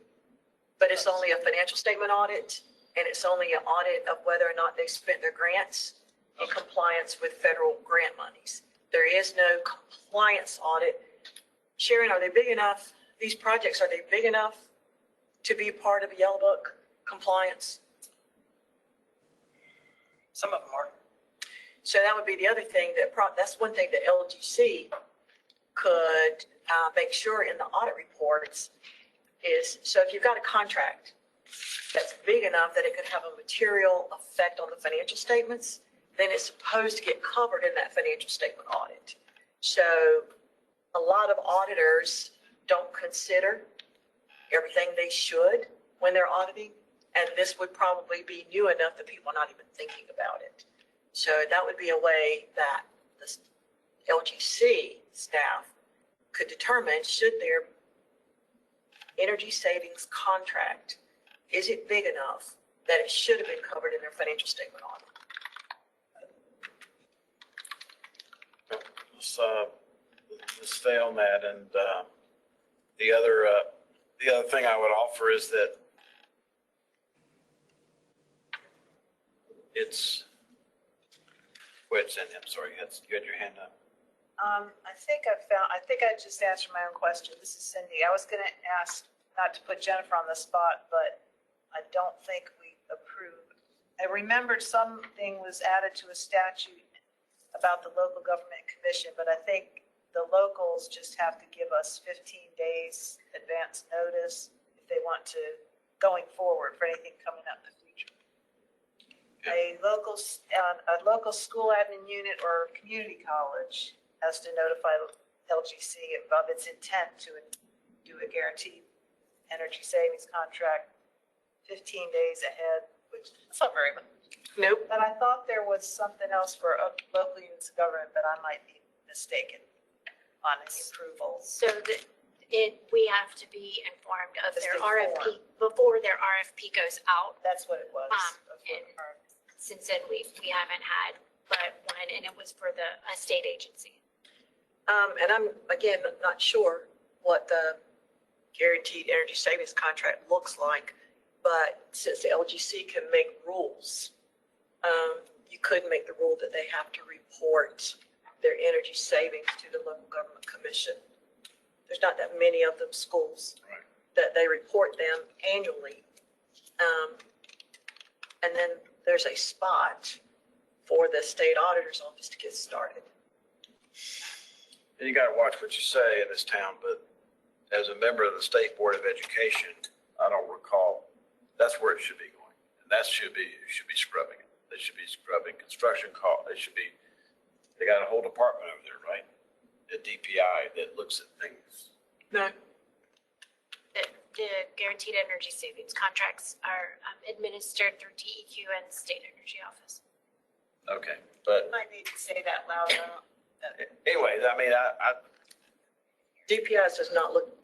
but it's only a financial statement audit, and it's only an audit of whether or not they spent their grants in compliance with federal grant monies. There is no compliance audit. Sharon, are they big enough? These projects, are they big enough to be part of a Yellow Book compliance? Some of them are. So that would be the other thing that's one thing that LGC could make sure in the audit reports is, so if you've got a contract that's big enough that it could have a material effect on the financial statements, then it's supposed to get covered in that financial statement audit. So a lot of auditors don't consider everything they should when they're auditing, and this would probably be new enough that people are not even thinking about it. So that would be a way that the LGC staff could determine, should their energy savings contract, is it big enough that it should have been covered in their financial statement audit? Let's stay on that. And the other thing I would offer is that it's, wait, Cindy, I'm sorry, you had your hand up. I think I just answered my own question. This is Cindy. I was going to ask, not to put Jennifer on the spot, but I don't think we approved. I remembered something was added to a statute about the local government commission, but I think the locals just have to give us 15 days advance notice if they want to, going forward, for anything coming up in the future. A local school admin unit or community college has to notify LGC of its intent to do a guaranteed energy savings contract 15 days ahead, which is not very much. Nope. But I thought there was something else for local units of government, but I might be mistaken on any approval. So that we have to be informed of Just their informed. RFP before their RFP goes out. That's what it was. And since then, we haven't had but one, and it was for a state agency. And I'm, again, not sure what the guaranteed energy savings contract looks like, but since the LGC can make rules, you could make the rule that they have to report their energy savings to the local government commission. There's not that many of them schools that they report them annually. And then there's a spot for the state auditor's office to get started. And you got to watch what you say in this town, but as a member of the State Board of Education, I don't recall, that's where it should be going. And that should be scrubbing it. They should be scrubbing construction costs. They got a whole department over there, right? At DPI that looks at things. No. The guaranteed energy savings contracts are administered through DEQ and the state energy office. Okay, but You might need to say that louder. anyway, I mean, DPI does not look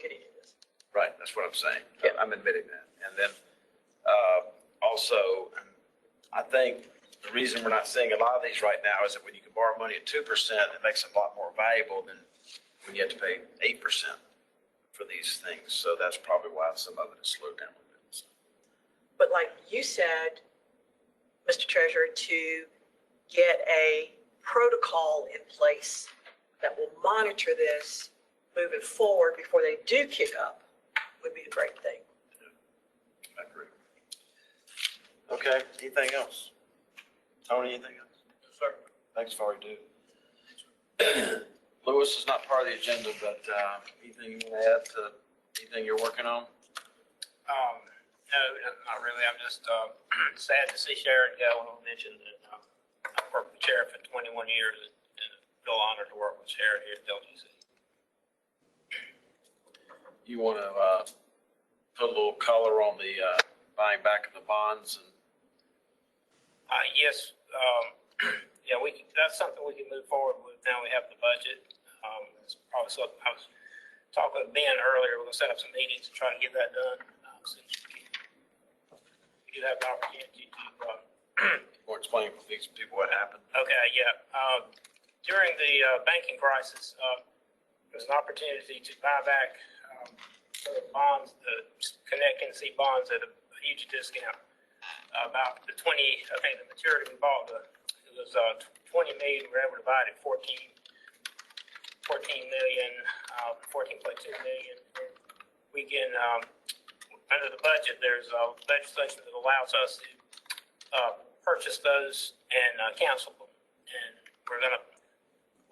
at any of this. right, that's what I'm saying. Yeah. I'm admitting that. And then also, I think the reason we're not seeing a lot of these right now is that when you can borrow money at 2%, it makes it a lot more valuable than when you have to pay 8% for these things. So that's probably why some of it is slowed down a little bit. So. But like you said, Mr. Treasurer, to get a protocol in place that will monitor this moving forward before they do kick up would be a great thing. I agree. Okay, anything else? Tony, anything else? Yes, sir. Thanks for all you do. Lewis is not part of the agenda, but anything you want to add to anything you're working on? No, not really. I'm just sad to see Sharon go. I mentioned that I've worked with Sharon for 21 years, and a real honor to work with Sharon here at LGC. You want to put a little color on the buying back of the bonds? And Yes, yeah, that's something we can move forward with. Now we have the budget. It's probably something I was talking with Ben earlier. We're going to set up some meetings to try to get that done. Since you have the opportunity to. or explain to these people what happened? Okay, yeah. During the banking crisis, there was an opportunity to buy back bonds, the Connect NC bonds at a huge discount. About the 20, I think the maturity we bought, it was 20 million. We were able to buy it at 14 million, 14.2 million. We can, under the budget, there's legislation that allows us to purchase those and cancel them. And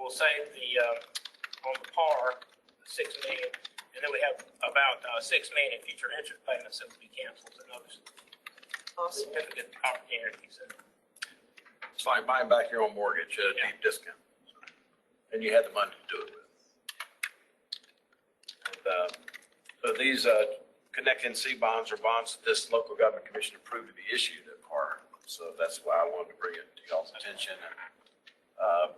we'll save on the par, 6 million. And then we have about 6 million in future interest payments that will be canceled and others. Significant opportunities. It's like buying back your own mortgage at a deep discount. And you had the money to do it with. And, so these Connect NC bonds are bonds that this local government commission approved to be issued at par. So that's why I wanted to bring it to y'all's attention. And,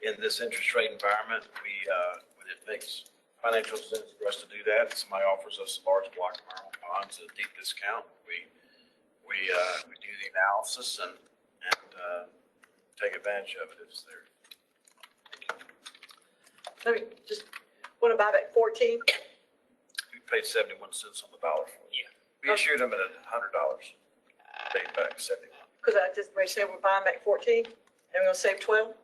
in this interest rate environment, when it makes financial sense for us to do that, somebody offers us a large block of our own bonds at a deep discount, we do the analysis and take advantage of it if it's there. Let me just, want to buy back 14? We paid 71 cents on the dollar for it. Yeah. We issued them at $100. Paid back 71. Because I just may say we're buying back 14, and we're going to save 12?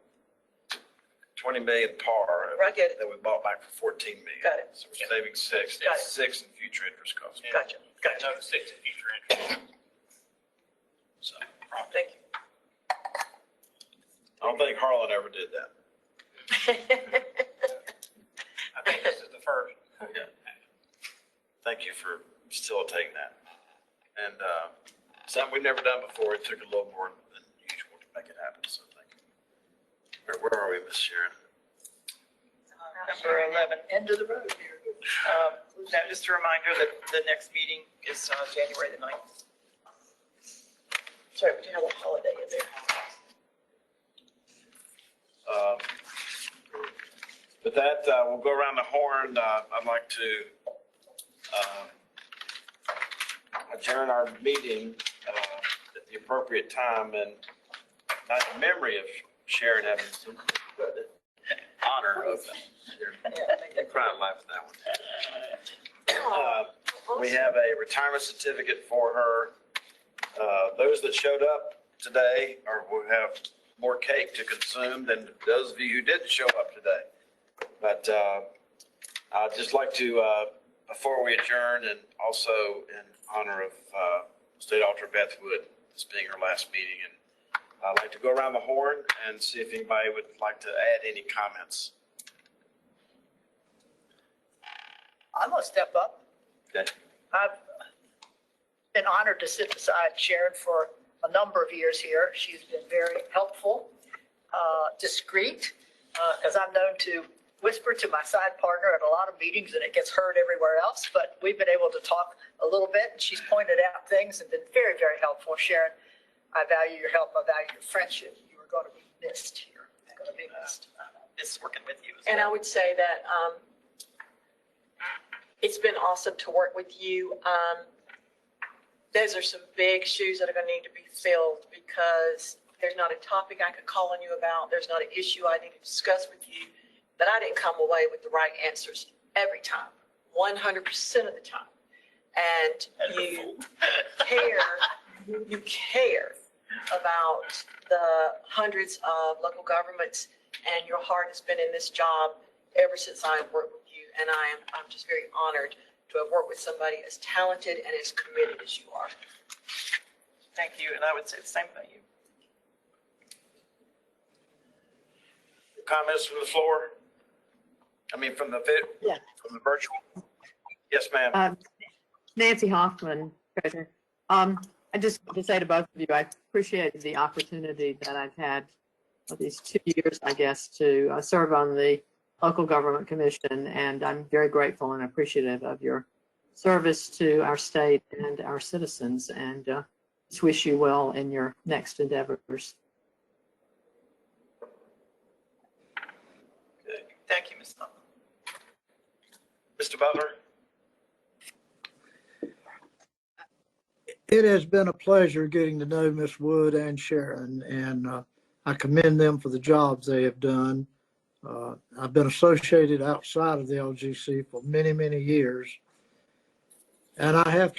20 million par. I get it. That we bought back for 14 million. Got it. So we're saving 6. Got It's 6 in future interest costs. Gotcha. Another 6 in future interest. So Thank you. I don't think Harlan ever did that. I think this is the first. Yeah. Thank you for facilitating that. And something we've never done before. It took a little more than usual to make it happen. So thank you. Where are we, Miss Sharon? Number 11, end of the road here. Now, just a reminder that the next meeting is January the 9th. Sorry, we do have a holiday in there. With that, we'll go around the horn. I'd like to adjourn our meeting at the appropriate time, and not in memory of Sharon having some honor of that. Cry and laugh at that one. We have a retirement certificate for her. Those that showed up today will have more cake to consume than those of you who didn't show up today. But I'd just like to, before we adjourn, and also in honor of State Auditor Beth Wood, this being her last meeting, and I'd like to go around the horn and see if anybody would like to add any comments. I'm going to step up. Okay. I've been honored to sit beside Sharon for a number of years here. She's been very helpful, discreet, as I'm known to whisper to my side partner at a lot of meetings and it gets heard everywhere else, but we've been able to talk a little bit and she's pointed out things and been very, very helpful. Sharon, I value your help. I value your friendship. You are going to be missed here. You're going to be missed. Miss working with you. And I would say that it's been awesome to work with you. Those are some big shoes that are going to need to be filled because there's not a topic I could call on you about. There's not an issue I need to discuss with you that I didn't come away with the right answers every time, 100% of the time. And you care about the hundreds of local governments, and your heart has been in this job ever since I worked with you. And I'm just very honored to have worked with somebody as talented and as committed as you are. Thank you, and I would say the same thing. comments from the floor? I mean, from the Yeah. from the virtual? Yes, ma'am. Nancy Hoffman, Treasurer. I just want to say to both of you, I appreciate the opportunity that I've had for these 2 years, I guess, to serve on the local government commission, and I'm very grateful and appreciative of your service to our state and our citizens, and just wish you well in your next endeavors. Good. Thank you, Ms. Thompson. Mr. Butler? It has been a pleasure getting to know Miss Wood and Sharon, and I commend them for the jobs they have done. I've been associated outside of the LGC for many, many years. And I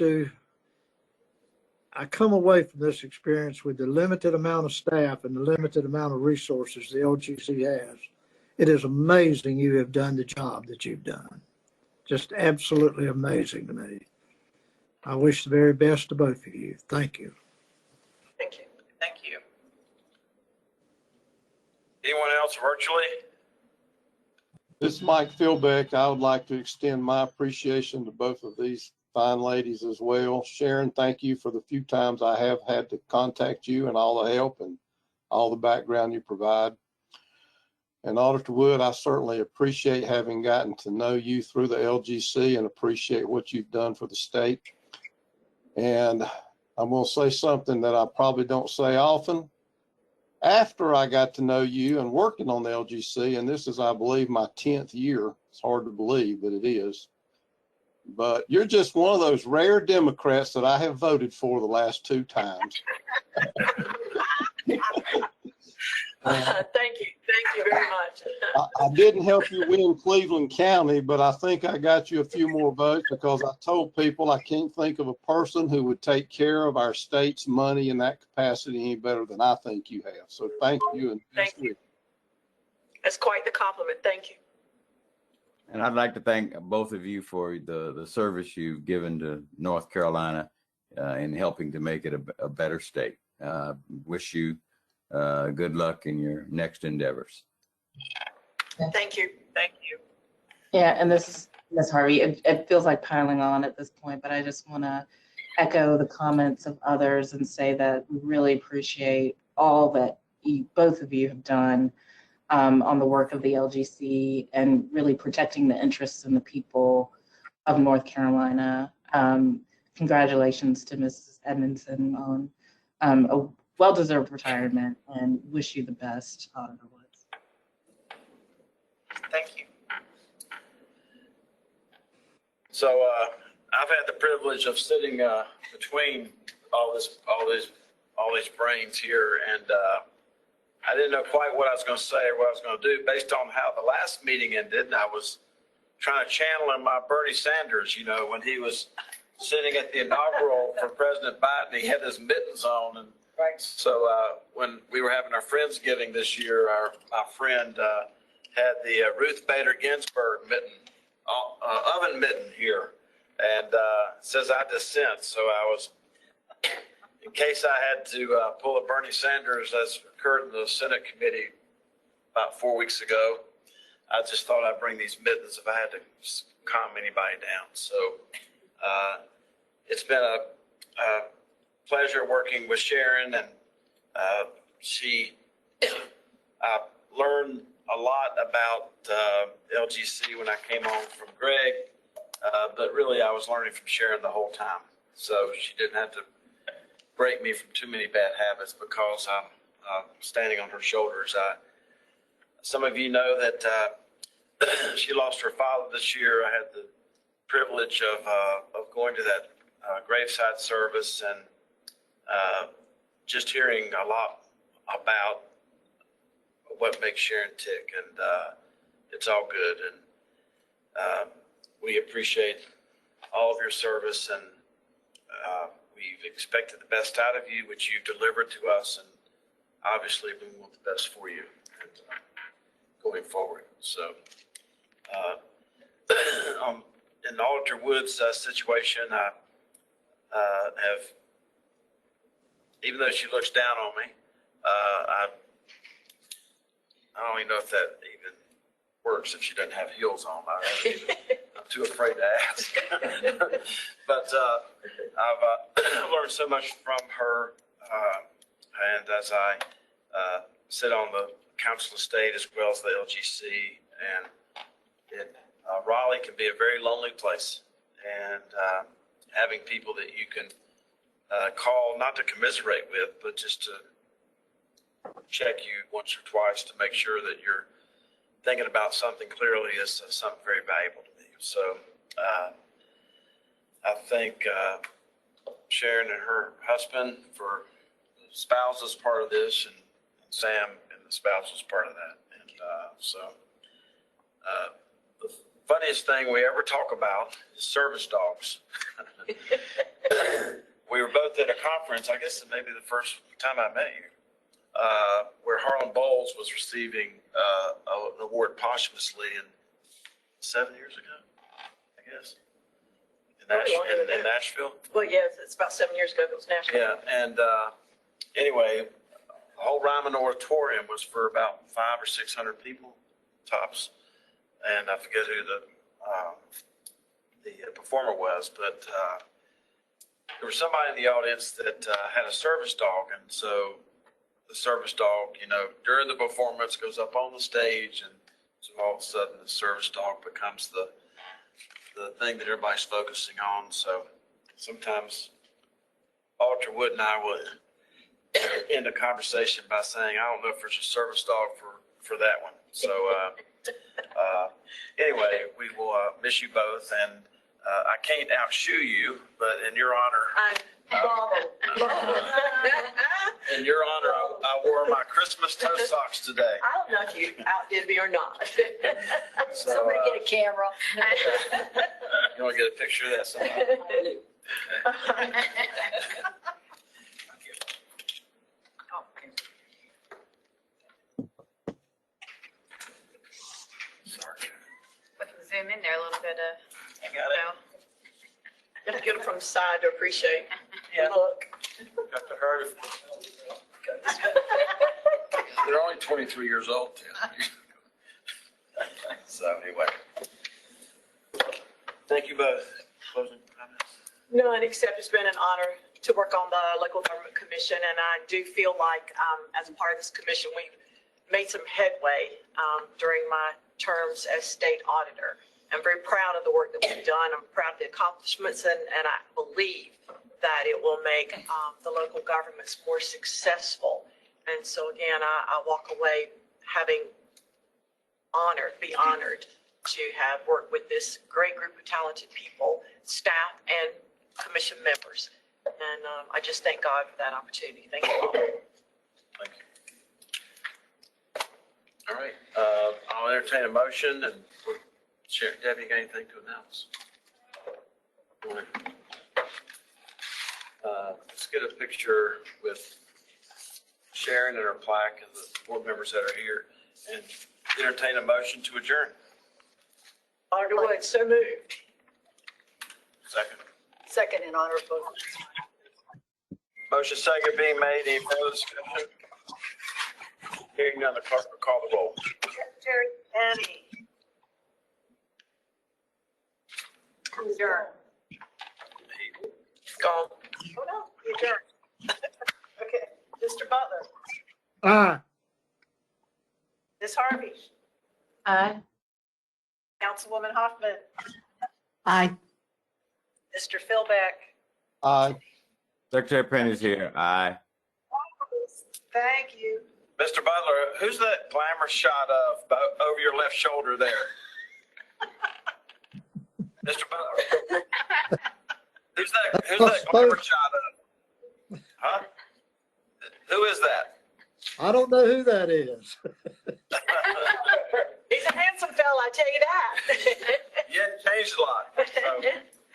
come away from this experience with the limited amount of staff and the limited amount of resources the LGC has. It is amazing you have done the job that you've done. Just absolutely amazing to me. I wish the very best to both of you. Thank you. Thank you. Thank you. Anyone else virtually? This is Mike Philbeck. I would like to extend my appreciation to both of these fine ladies as well. Sharon, thank you for the few times I have had to contact you and all the help and all the background you provide. And Auditor Wood, I certainly appreciate having gotten to know you through the LGC and appreciate what you've done for the state. And I'm going to say something that I probably don't say often. After I got to know you and working on the LGC, and this is, I believe, my 10th year. It's hard to believe, but it is. But you're just one of those rare Democrats that I have voted for the last 2 times. Thank you. Thank you very much. I didn't help you win Cleveland County, but I think I got you a few more votes because I told people I can't think of a person who would take care of our state's money in that capacity any better than I think you have. So thank you. And thank you. That's quite the compliment. Thank you. And I'd like to thank both of you for the service you've given to North Carolina in helping to make it a better state. Wish you good luck in your next endeavors. Thank you. Thank you. Yeah, and this is Ms. Harvey. It feels like piling on at this point, but I just want to echo the comments of others and say that we really appreciate all that both of you have done on the work of the LGC and really protecting the interests and the people of North Carolina. Congratulations to Mrs. Edmondson on a well-deserved retirement, and wish you the best, Auditor Woods. Thank you. So I've had the privilege of sitting between all these brains here, and I didn't know quite what I was going to say or what I was going to do based on how the last meeting ended. I was trying to channel in my Bernie Sanders, you know, when he was sitting at the inaugural for President Biden, he had his mittens on. And right. So when we were having our Friendsgiving this year, my friend had the Ruth Bader Ginsburg mitten, oven mitten here, and says I dissent. So I was, in case I had to pull a Bernie Sanders, as occurred in the Senate committee about 4 weeks ago, I just thought I'd bring these mittens if I had to calm anybody down. So it's been a pleasure working with Sharon, and I learned a lot about LGC when I came home from Greg, but really I was learning from Sharon the whole time. So she didn't have to break me from too many bad habits because I'm standing on her shoulders. Some of you know that she lost her father this year. I had the privilege of going to that graveside service and just hearing a lot about what makes Sharon tick, and it's all good. And we appreciate all of your service, and we've expected the best out of you, which you've delivered to us, and obviously we want the best for you and, going forward. So in Auditor Wood's situation, I have, even though she looks down on me, I don't even know if that even works if she doesn't have heels on. I'm too afraid to ask. But I've learned so much from her. And as I sit on the council of state as well as the LGC, and Raleigh can be a very lonely place. And having people that you can call, not to commiserate with, but just to check you once or twice to make sure that you're thinking about something clearly is something very valuable to me. So I thank Sharon and her husband for the spouse as part of this, and Sam and the spouse as part of that. And the funniest thing we ever talk about is service dogs. We were both at a conference, I guess maybe the first time I met you, where Harlan Bowles was receiving an award posthumously 7 years ago, I guess, in Nashville. Well, yes, it's about 7 years ago. It was national. Yeah, and anyway, the whole Ryman Auditorium was for about 500 or 600 people, tops, and I forget who the performer was, but there was somebody in the audience that had a service dog, and so the service dog, during the performance goes up on the stage, and so all of a sudden the service dog becomes the thing that everybody's focusing on. So sometimes Alter Wood and I would end a conversation by saying, I don't know if there's a service dog for that one. So anyway, we will miss you both, and I can't outshoe you, but in your honor, in your honor, I wore my Christmas toe socks today. I don't know if you outdid me or not. So, Somebody get a camera. You want to get a picture of that sometime? Sorry. Zoom in there a little bit. I got it. You have to get them from the side to appreciate the look. Got to hurry. They're only 23 years old. So anyway, thank you both. Closing comments? None, except it's been an honor to work on the local government commission, and I do feel like as a part of this commission, we've made some headway during my terms as state auditor. I'm very proud of the work that we've done. I'm proud of the accomplishments, and I believe that it will make the local governments more successful. And so again, I walk away having be honored to have worked with this great group of talented people, staff and commission members. And I just thank God for that opportunity. Thank you all. Thank you. All right, I'll entertain a motion, and Sheriff Debbie, you got anything to announce? Let's get a picture with Sharon and her plaque and the board members that are here, and entertain a motion to adjourn. Honor Wood, so moved. Second. Second in honor of both. Motion second being made. Any further discussion? Hearing none, the clerk will call the roll. Secretary Annie. Adjourn. Gone. Oh, no, you adjourned. Okay, Mr. Butler, Aye. Ms. Harvey, Aye. Councilwoman Hoffman, Aye. Mr. Philbeck. Aye. Secretary Penny's here. Aye. Thank you. Mr. Butler, who's that glamour shot of over your left shoulder there? Mr. Butler. Who's that glamour shot of? Huh? Who is that? I don't know who that is. He's a handsome fella, I tell you that. You hadn't changed a lot.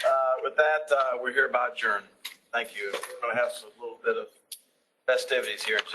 So, with that, we're hereby adjourned. Thank you. We're going to have a little bit of festivities here in just